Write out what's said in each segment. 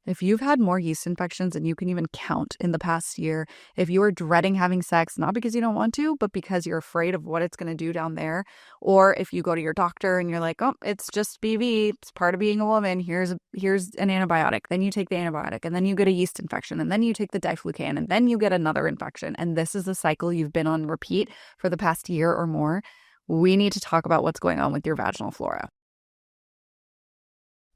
If you've had more yeast infections than you can even count in the past year, if you are dreading having sex, not because you don't want to, but because you're afraid of what it's going to do down there, or if you go to your doctor and you're like, oh, it's just BV, it's part of being a woman, here's an antibiotic, then you take the antibiotic, and then you get a yeast infection, and then you take the diflucan, and then you get another infection, and this is the cycle you've been on repeat for the past year or more, we need to talk about what's going on with your vaginal flora.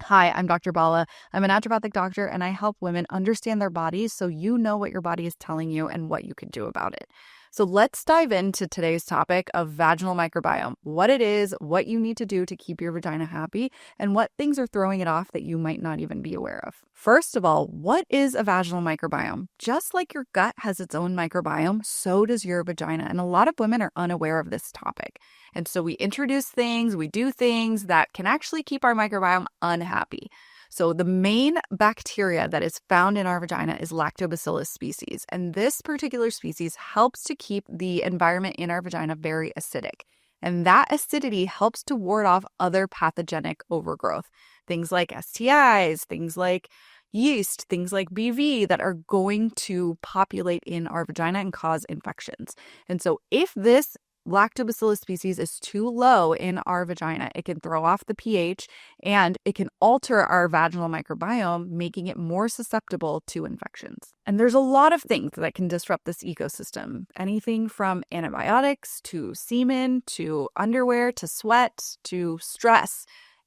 Hi, I'm Dr. Bala. I'm a naturopathic doctor, and I help women understand their bodies so you know what your body is telling you and what you can do about it. So let's dive into today's topic of vaginal microbiome, what it is, what you need to do to keep your vagina happy, and what things are throwing it off that you might not even be aware of. First of all, what is a vaginal microbiome? Just like your gut has its own microbiome, so does your vagina, and a lot of women are unaware of this topic. And so we introduce things, we do things that can actually keep our microbiome unhappy. So the main bacteria that is found in our vagina is lactobacillus species. And this particular species helps to keep the environment in our vagina very acidic. And that acidity helps to ward off other pathogenic overgrowth. Things like STIs, things like yeast, things like BV that are going to populate in our vagina and cause infections. And so if this lactobacillus species is too low in our vagina, it can throw off the pH and it can alter our vaginal microbiome, making it more susceptible to infections. And there's a lot of things that can disrupt this ecosystem. Anything from antibiotics to semen to underwear to sweat to stress.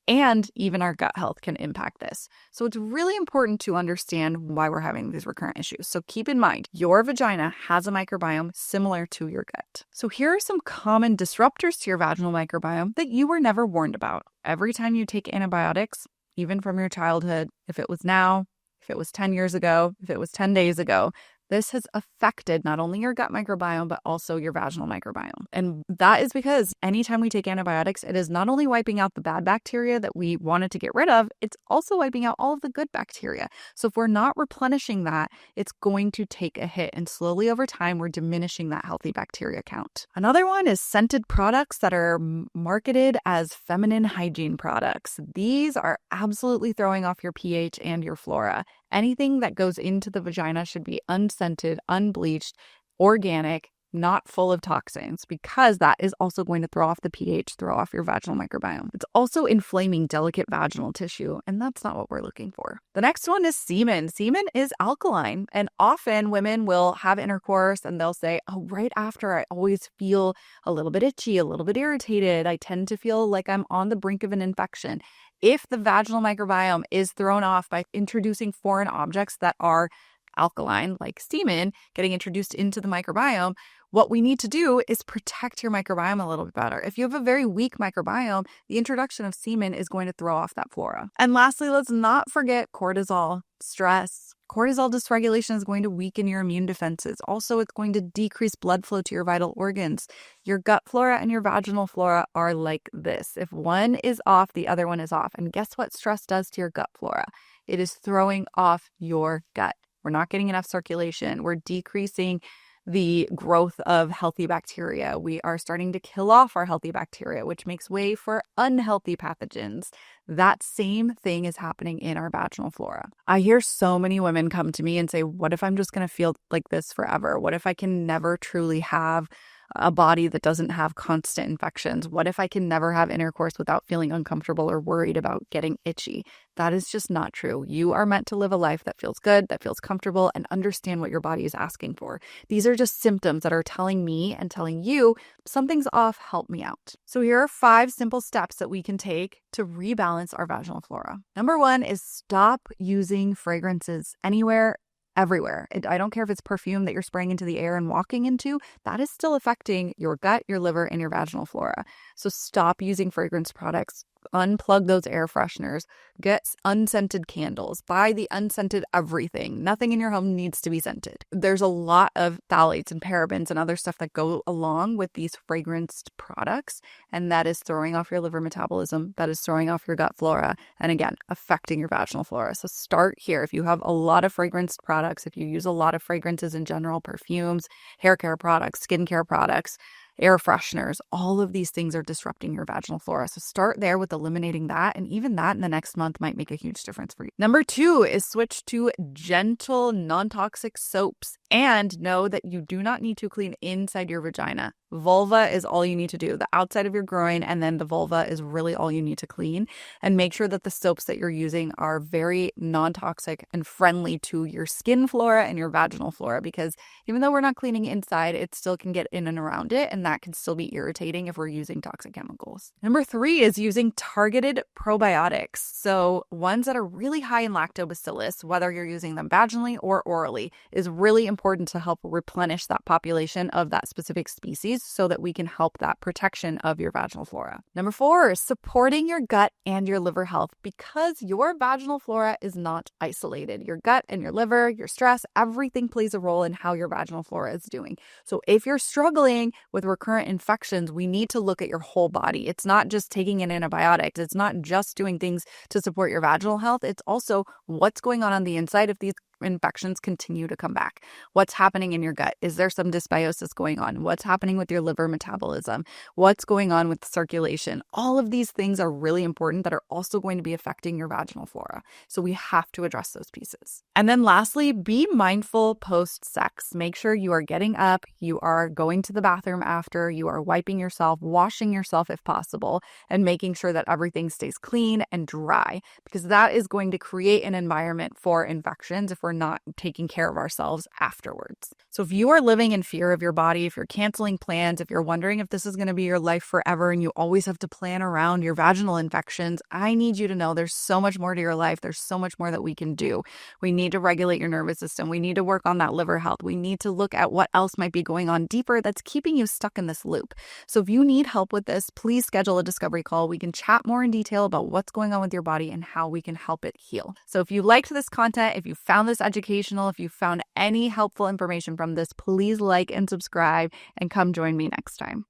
And even our gut health can impact this. So it's really important to understand why we're having these recurrent issues. So keep in mind, your vagina has a microbiome similar to your gut. So here are some common disruptors to your vaginal microbiome that you were never warned about. Every time you take antibiotics, even from your childhood, if it was now, if it was 10 years ago, if it was 10 days ago, this has affected not only your gut microbiome, but also your vaginal microbiome. And that is because anytime we take antibiotics, it is not only wiping out the bad bacteria that we wanted to get rid of, it's also wiping out all of the good bacteria. So if we're not replenishing that, it's going to take a hit. And slowly over time, we're diminishing that healthy bacteria count. Another one is scented products that are marketed as feminine hygiene products. These are absolutely throwing off your pH and your flora. Anything that goes into the vagina should be unscented, unbleached, organic, not full of toxins, because that is also going to throw off the pH, throw off your vaginal microbiome. It's also inflaming delicate vaginal tissue, and that's not what we're looking for. The next one is semen. Semen is alkaline, and often women will have intercourse and they'll say, oh, right after I always feel a little bit itchy, a little bit irritated. I tend to feel like I'm on the brink of an infection. If the vaginal microbiome is thrown off by introducing foreign objects that are alkaline, like semen, getting introduced into the microbiome, what we need to do is protect your microbiome a little bit better. If you have a very weak microbiome, the introduction of semen is going to throw off that flora. And lastly, let's not forget cortisol, stress. Cortisol dysregulation is going to weaken your immune defenses. Also, it's going to decrease blood flow to your vital organs. Your gut flora and your vaginal flora are like this. If one is off, the other one is off. And guess what stress does to your gut flora? It is throwing off your gut. We're not getting enough circulation. We're decreasing the growth of healthy bacteria. We are starting to kill off our healthy bacteria, which makes way for unhealthy pathogens. That same thing is happening in our vaginal flora. I hear so many women come to me and say, what if I'm just going to feel like this forever? What if I can never truly have a body that doesn't have constant infections? What if I can never have intercourse without feeling uncomfortable or worried about getting itchy? That is just not true. You are meant to live a life that feels good, that feels comfortable, and understand what your body is asking for. These are just symptoms that are telling me and telling you something's off, help me out. So here are 5 simple steps that we can take to rebalance our vaginal flora. Number 1 is stop using fragrances anywhere, everywhere. I don't care if it's perfume that you're spraying into the air and walking into, that is still affecting your gut, your liver, and your vaginal flora. So stop using fragrance products. Unplug those air fresheners. Get unscented candles. Buy the unscented everything. Nothing in your home needs to be scented. There's a lot of phthalates and parabens and other stuff that go along with these fragranced products, and that is throwing off your liver metabolism. That is throwing off your gut flora, and again, affecting your vaginal flora. So start here. If you have a lot of fragranced products, if you use a lot of fragrances in general, perfumes, hair care products, skincare products, air fresheners, all of these things are disrupting your vaginal flora. So start there with eliminating that. And even that in the next month might make a huge difference for you. Number 2 is switch to gentle, non-toxic soaps. And know that you do not need to clean inside your vagina. Vulva is all you need to do. The outside of your groin and then the vulva is really all you need to clean. And make sure that the soaps that you're using are very non-toxic and friendly to your skin flora and your vaginal flora, because even though we're not cleaning inside, it still can get in and around it, and that can still be irritating if we're using toxic chemicals. Number 3 is using targeted probiotics. So ones that are really high in lactobacillus, whether you're using them vaginally or orally, is really important to help replenish that population of that specific species so that we can help that protection of your vaginal flora. Number 4, supporting your gut and your liver health, because your vaginal flora is not isolated. Your gut and your liver, your stress, everything plays a role in how your vaginal flora is doing. So if you're struggling with recurrent infections, we need to look at your whole body. It's not just taking in antibiotics. It's not just doing things to support your vaginal health. It's also what's going on the inside if these infections continue to come back. What's happening in your gut? Is there some dysbiosis going on? What's happening with your liver metabolism? What's going on with circulation? All of these things are really important that are also going to be affecting your vaginal flora. So we have to address those pieces. And then lastly, be mindful post-sex. Make sure you are getting up, you are going to the bathroom after, you are wiping yourself, washing yourself if possible, and making sure that everything stays clean and dry, because that is going to create an environment for infections if we're not taking care of ourselves afterwards. So if you are living in fear of your body, if you're canceling plans, if you're wondering if this is going to be your life forever and you always have to plan around your vaginal infections, I need you to know there's so much more to your life. There's so much more that we can do. We need to regulate your nervous system. We need to work on that liver health. We need to look at what else might be going on deeper that's keeping you stuck in this loop. So if you need help with this, please schedule a discovery call. We can chat more in detail about what's going on with your body and how we can help it heal. So if you liked this content, if you found this educational, if you found any helpful information from this, please like and subscribe and come join me next time.